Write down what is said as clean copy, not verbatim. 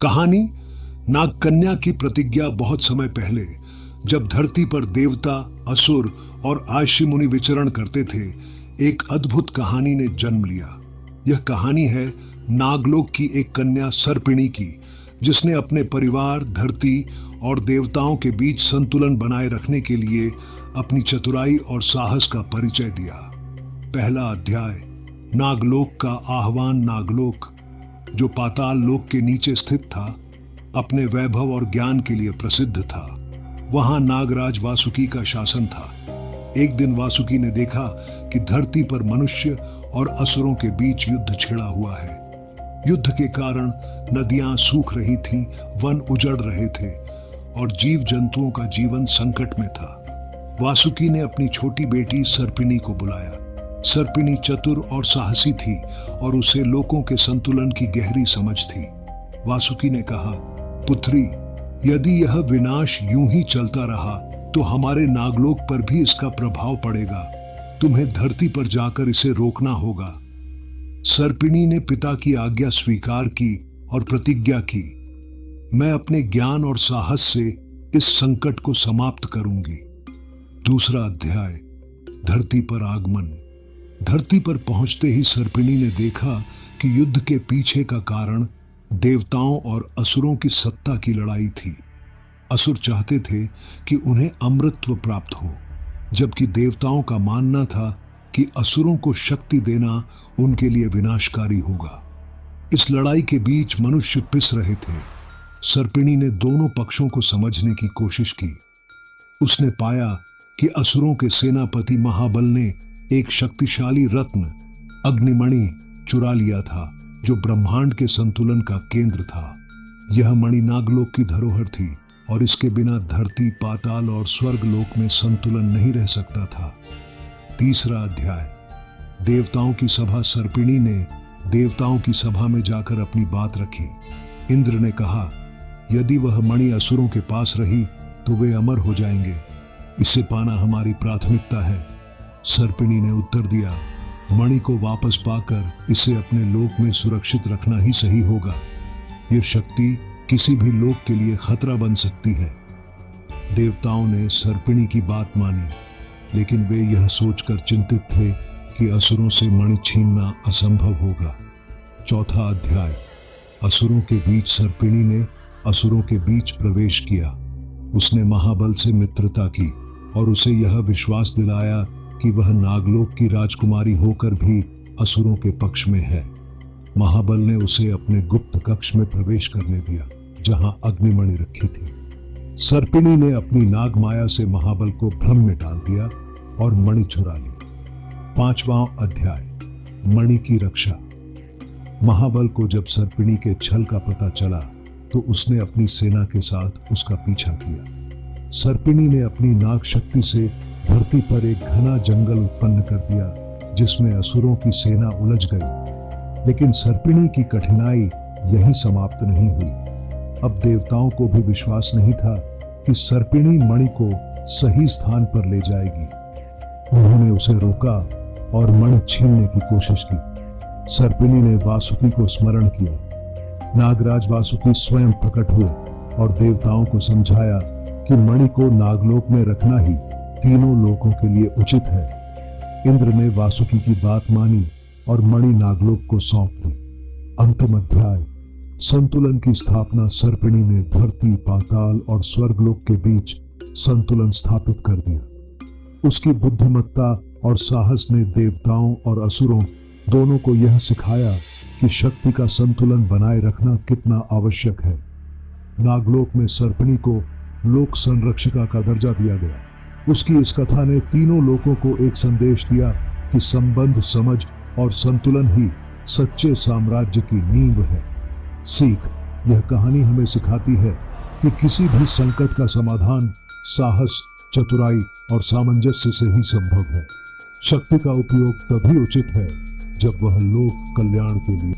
कहानी नागकन्या की प्रतिज्ञा। बहुत समय पहले जब धरती पर देवता, असुर और आयशी मुनि विचरण करते थे, एक अद्भुत कहानी ने जन्म लिया। यह कहानी है नागलोक की एक कन्या सर्पिणी की, जिसने अपने परिवार, धरती और देवताओं के बीच संतुलन बनाए रखने के लिए अपनी चतुराई और साहस का परिचय दिया। पहला अध्याय, नागलोक का आह्वान। नागलोक, जो पाताल लोक के नीचे स्थित था, अपने वैभव और ज्ञान के लिए प्रसिद्ध था। वहां नागराज वासुकी का शासन था। एक दिन वासुकी ने देखा कि धरती पर मनुष्य और असुरों के बीच युद्ध छिड़ा हुआ है। युद्ध के कारण नदियां सूख रही थीं, वन उजड़ रहे थे और जीव जंतुओं का जीवन संकट में था। वासुकी ने अपनी छोटी बेटी सर्पिणी को बुलाया। सर्पिणी चतुर और साहसी थी और उसे लोकों के संतुलन की गहरी समझ थी। वासुकी ने कहा, पुत्री, यदि यह विनाश यूं ही चलता रहा तो हमारे नागलोक पर भी इसका प्रभाव पड़ेगा। तुम्हें धरती पर जाकर इसे रोकना होगा। सर्पिणी ने पिता की आज्ञा स्वीकार की और प्रतिज्ञा की, मैं अपने ज्ञान और साहस से इस संकट को समाप्त करूंगी। दूसरा अध्याय, धरती पर आगमन। धरती पर पहुंचते ही सर्पिणी ने देखा कि युद्ध के पीछे का कारण देवताओं और असुरों की सत्ता की लड़ाई थी। असुर चाहते थे कि उन्हें अमृतत्व प्राप्त हो, जबकि देवताओं का मानना था कि असुरों को शक्ति देना उनके लिए विनाशकारी होगा। इस लड़ाई के बीच मनुष्य पिस रहे थे। सर्पिणी ने दोनों पक्षों को समझने की कोशिश की। उसने पाया कि असुरों के सेनापति महाबल ने एक शक्तिशाली रत्न अग्निमणि चुरा लिया था, जो ब्रह्मांड के संतुलन का केंद्र था। यह मणि नागलोक की धरोहर थी और इसके बिना धरती, पाताल और स्वर्ग लोक में संतुलन नहीं रह सकता था। तीसरा अध्याय, देवताओं की सभा। सर्पिणी ने देवताओं की सभा में जाकर अपनी बात रखी। इंद्र ने कहा, यदि वह मणि असुरों के पास रही तो वे अमर हो जाएंगे। इसे पाना हमारी प्राथमिकता है। सर्पिणी ने उत्तर दिया, मणि को वापस पाकर इसे अपने लोक में सुरक्षित रखना ही सही होगा। यह शक्ति किसी भी लोक के लिए खतरा बन सकती है। देवताओं ने सर्पिणी की बात मानी, लेकिन वे यह सोचकर चिंतित थे कि असुरों से मणि छीनना असंभव होगा। चौथा अध्याय, असुरों के बीच। सर्पिणी ने असुरों के बीच प्रवेश किया। उसने महाबल से मित्रता की और उसे यह विश्वास दिलाया कि वह नागलोक की राजकुमारी होकर भी असुरों के पक्ष में है। महाबल ने उसे अपने गुप्त कक्ष में प्रवेश करने दिया, जहां अग्निमणि रखी थी। सर्पिणी ने अपनी नागमाया से महाबल को भ्रम में डाल दिया और मणि चुरा ली। पांचवां अध्याय, मणि की रक्षा। महाबल को जब सर्पिणी के छल का पता चला तो उसने अपनी सेना के साथ उसका पीछा किया। सर्पिणी ने अपनी नाग शक्ति से धरती पर एक घना जंगल उत्पन्न कर दिया, जिसमें असुरों की सेना उलझ गई। लेकिन सर्पिणी की कठिनाई यहीं समाप्त नहीं हुई। अब देवताओं को भी विश्वास नहीं था कि सर्पिणी मणि को सही स्थान पर ले जाएगी। उन्होंने उसे रोका और मणि छीनने की कोशिश की। सर्पिणी ने वासुकी को स्मरण किया। नागराज वासुकी स्वयं प्रकट हुए और देवताओं को समझाया कि मणि को नागलोक में रखना ही तीनों लोकों के लिए उचित है। इंद्र ने वासुकी की बात मानी और मणि नागलोक को सौंप दी। अंतिम अध्याय, संतुलन की स्थापना। सर्पिणी ने धरती, पाताल और स्वर्गलोक के बीच संतुलन स्थापित कर दिया। उसकी बुद्धिमत्ता और साहस ने देवताओं और असुरों दोनों को यह सिखाया कि शक्ति का संतुलन बनाए रखना कितना आवश्यक है। नागलोक में सर्पिणी को लोक संरक्षिका का दर्जा दिया गया। उसकी इस कथा ने तीनों लोकों को एक संदेश दिया कि संबंध, समझ और संतुलन ही सच्चे साम्राज्य की नींव है। सीख, यह कहानी हमें सिखाती है कि किसी भी संकट का समाधान साहस, चतुराई और सामंजस्य से ही संभव है। शक्ति का उपयोग तभी उचित है जब वह लोक कल्याण के लिए